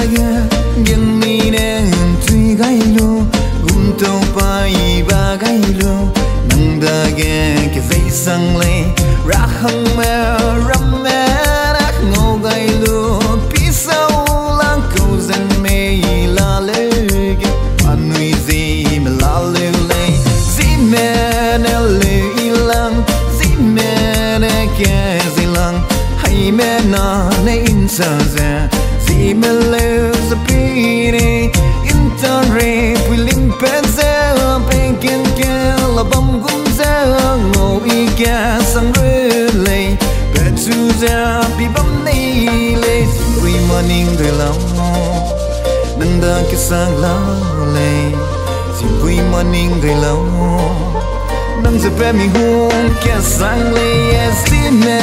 Naga Ngiang ni ntui gai lu Gumthauphai ba gai lu Nang dage kejei sang le Rehang meramme Ngou gai lu Pisau lang câu Zeme la lege Anui Zeme la lele Zeme Heleuyi Lang Zeme kejei lang hay me na ne insa za Zeme le zapine intare willing penza penken ke la bam gum za Ngou ika sang rele betu za bi bam nei le we morning de la nanda ke sang la le si we morning de la nang za pe mi hung ke sang le Zeme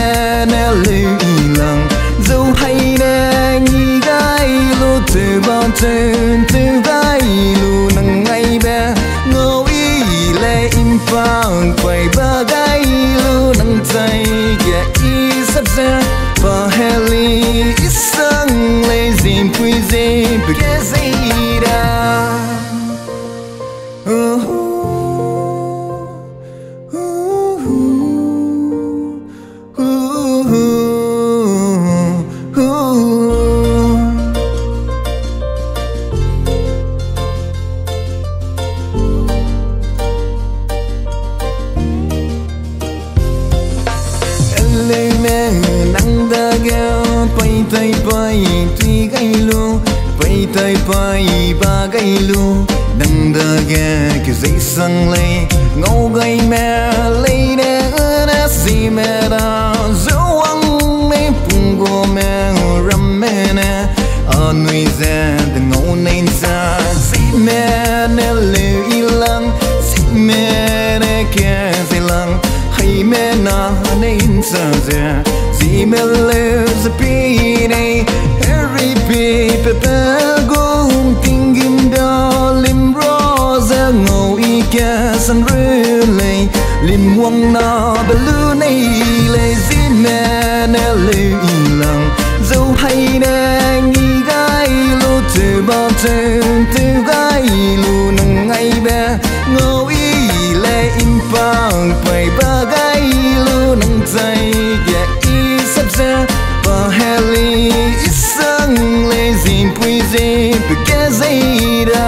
Heleuyi Lang dấu hay đang nghi gai lu từ bao trên từ gai lu nang ngay bé Ngou lệ im phang quay ba gai lu nang tay kia i sắp ra và heli isang lệ zim pui zim bề dây ra Pai ba gai lu nang dage kejei sang le Ngou gai me le ne na si me da zuang me pungo me ramme ne Anui za de Ngou nei za Zeme Heleuyi Lang Zeme kejei lang hay me na nei za za Zeme le zapine every paper Tingin da lim rosa Ngou ika sang rele lim wang na balu nei le Zeme Heleuyi Lang dấu hay đang nghi gai lu từ bao trên từ gai lu nang ngay bé Ngou lệ im phang quay ba gai lu nang tay kia i sắp ra và heli isang le zim pui zim bề dây ra